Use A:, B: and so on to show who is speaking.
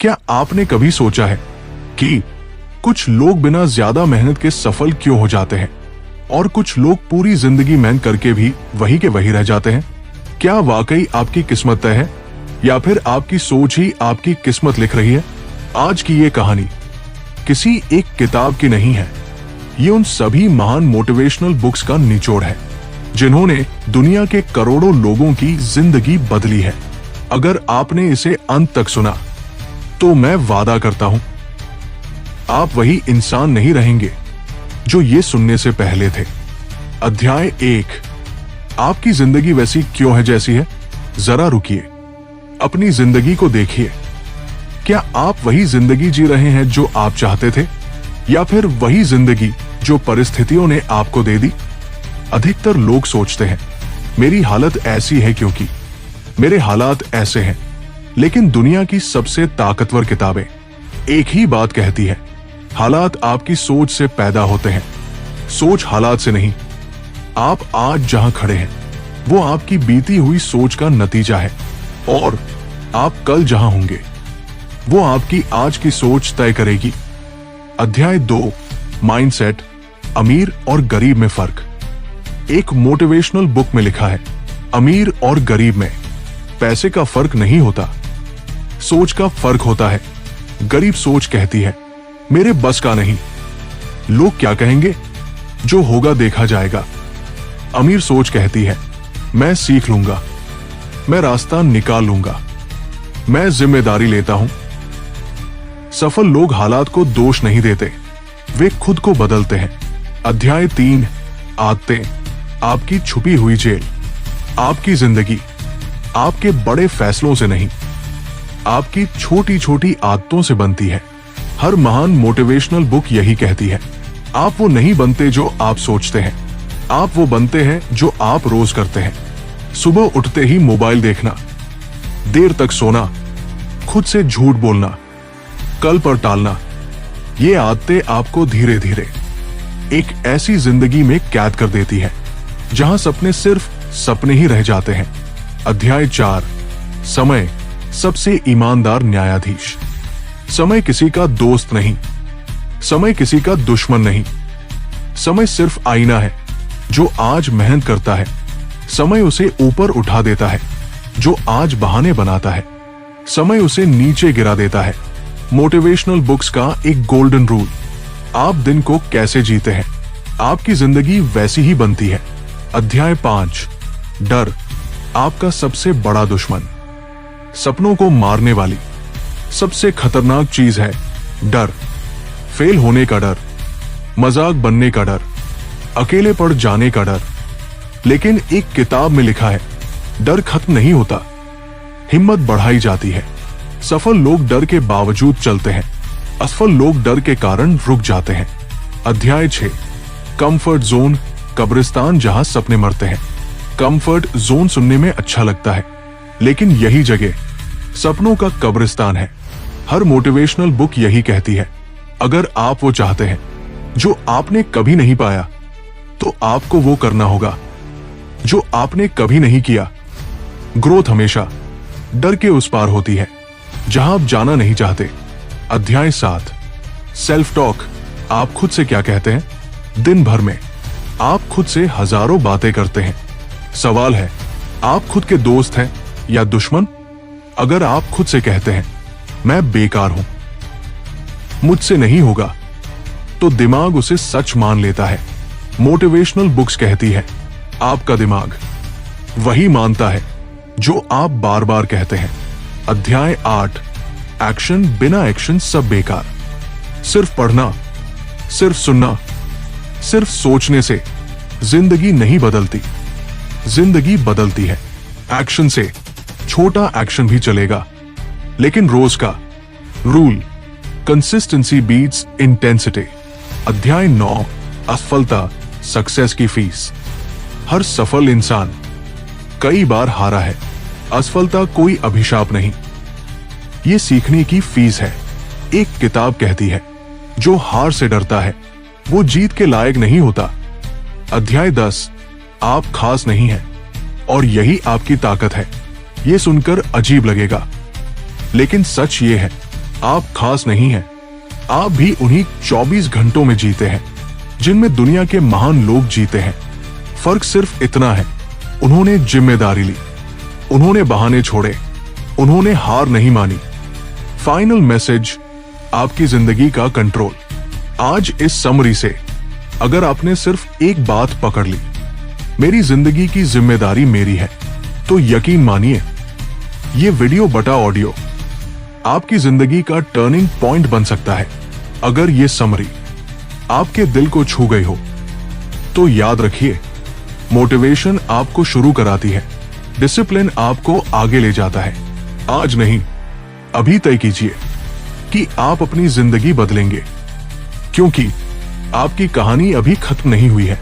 A: क्या आपने कभी सोचा है कि कुछ लोग बिना ज्यादा मेहनत के सफल क्यों हो जाते हैं और कुछ लोग पूरी जिंदगी मेहनत करके भी वही के वही रह जाते हैं? क्या वाकई आपकी किस्मत तय है या फिर आपकी सोच ही आपकी किस्मत लिख रही है? आज की ये कहानी किसी एक किताब की नहीं है, ये उन सभी महान मोटिवेशनल बुक्स का निचोड़ है जिन्होंने दुनिया के करोड़ों लोगों की जिंदगी बदली है। अगर आपने इसे अंत तक सुना तो मैं वादा करता हूं आप वही इंसान नहीं रहेंगे जो ये सुनने से पहले थे। अध्याय 1, आपकी जिंदगी वैसी क्यों है जैसी है? जरा रुकिए, अपनी जिंदगी को देखिए। क्या आप वही जिंदगी जी रहे हैं जो आप चाहते थे या फिर वही जिंदगी जो परिस्थितियों ने आपको दे दी? अधिकतर लोग सोचते हैं मेरी हालत ऐसी है क्योंकि मेरे हालात ऐसे हैं, लेकिन दुनिया की सबसे ताकतवर किताबें एक ही बात कहती है, हालात आपकी सोच से पैदा होते हैं, सोच हालात से नहीं। आप आज जहां खड़े हैं वो आपकी बीती हुई सोच का नतीजा है और आप कल जहां होंगे वो आपकी आज की सोच तय करेगी। अध्याय 2, माइंडसेट, अमीर और गरीब में फर्क। एक मोटिवेशनल बुक में लिखा है, अमीर और गरीब में पैसे का फर्क नहीं होता, सोच का फर्क होता है। गरीब सोच कहती है मेरे बस का नहीं, लोग क्या कहेंगे, जो होगा देखा जाएगा। अमीर सोच कहती है मैं सीख लूंगा, मैं रास्ता निकाल लूंगा, मैं जिम्मेदारी लेता हूं। सफल लोग हालात को दोष नहीं देते, वे खुद को बदलते हैं। अध्याय 3, आदतें, आपकी छुपी हुई जेल। आपकी जिंदगी आपके बड़े फैसलों से नहीं, आपकी छोटी छोटी आदतों से बनती है। हर महान मोटिवेशनल बुक यही कहती है, आप वो नहीं बनते जो आप सोचते हैं, आप वो बनते हैं जो आप रोज करते हैं। सुबह उठते ही मोबाइल देखना, देर तक सोना, खुद से झूठ बोलना, कल पर टालना, ये आदतें आपको धीरे धीरे एक ऐसी जिंदगी में कैद कर देती है जहां सपने सिर्फ सपने ही रह जाते हैं। अध्याय 4, समय, सबसे ईमानदार न्यायाधीश। समय किसी का दोस्त नहीं, समय किसी का दुश्मन नहीं। समय सिर्फ आईना है जो आज मेहनत करता है, समय उसे ऊपर उठा देता है जो आज बहाने बनाता है, समय उसे नीचे गिरा देता है। मोटिवेशनल बुक्स का एक गोल्डन रूल, आप दिन को कैसे जीते हैं आपकी जिंदगी वैसी ही बनती है। अध्याय 5, डर, आपका सबसे बड़ा दुश्मन। सपनों को मारने वाली सबसे खतरनाक चीज है डर। फेल होने का डर, मजाक बनने का डर, अकेले पड़ जाने का डर। लेकिन एक किताब में लिखा है डर खत्म नहीं होता, हिम्मत बढ़ाई जाती है। सफल लोग डर के बावजूद चलते हैं, असफल लोग डर के कारण रुक जाते हैं। अध्याय 6, कंफर्ट जोन, कब्रिस्तान जहां सपने मरते हैं। कंफर्ट जोन सुनने में अच्छा लगता है, लेकिन यही जगह सपनों का कब्रिस्तान है। हर मोटिवेशनल बुक यही कहती है, अगर आप वो चाहते हैं जो आपने कभी नहीं पाया तो आपको वो करना होगा जो आपने कभी नहीं किया। ग्रोथ हमेशा डर के उस पार होती है जहां आप जाना नहीं चाहते। अध्याय 7, सेल्फ टॉक, आप खुद से क्या कहते हैं दिन भर में? आप खुद से हजारों बातें करते हैं। सवाल है, आप खुद के दोस्त हैं या दुश्मन? अगर आप खुद से कहते हैं मैं बेकार हूं, मुझसे नहीं होगा, तो दिमाग उसे सच मान लेता है। मोटिवेशनल बुक्स कहती है आपका दिमाग वही मानता है जो आप बार बार कहते हैं। अध्याय 8, एक्शन, बिना एक्शन सब बेकार। सिर्फ पढ़ना, सिर्फ सुनना, सिर्फ सोचने से जिंदगी नहीं बदलती, जिंदगी बदलती है एक्शन से। छोटा एक्शन भी चलेगा, लेकिन रोज का रूल, कंसिस्टेंसी बीट्स इंटेंसिटी। अध्याय 9, असफलता, सक्सेस की फीस। हर सफल इंसान कई बार हारा है। असफलता कोई अभिशाप नहीं, ये सीखने की फीस है। एक किताब कहती है जो हार से डरता है वो जीत के लायक नहीं होता। अध्याय 10, आप खास नहीं हैं और यही आपकी ताकत है। ये सुनकर अजीब लगेगा, लेकिन सच ये है, आप खास नहीं हैं। आप भी उन्हीं 24 घंटों में जीते हैं जिनमें दुनिया के महान लोग जीते हैं। फर्क सिर्फ इतना है, उन्होंने जिम्मेदारी ली, उन्होंने बहाने छोड़े, उन्होंने हार नहीं मानी। फाइनल मैसेज, आपकी जिंदगी का कंट्रोल। आज इस समरी से अगर आपने सिर्फ एक बात पकड़ ली, मेरी जिंदगी की जिम्मेदारी मेरी है, तो यकीन मानिए ये वीडियो बटा ऑडियो आपकी जिंदगी का टर्निंग पॉइंट बन सकता है। अगर ये समरी आपके दिल को छू गई हो तो याद रखिए, मोटिवेशन आपको शुरू कराती है, डिसिप्लिन आपको आगे ले जाता है। आज नहीं, अभी तय कीजिए कि आप अपनी जिंदगी बदलेंगे, क्योंकि आपकी कहानी अभी खत्म नहीं हुई है।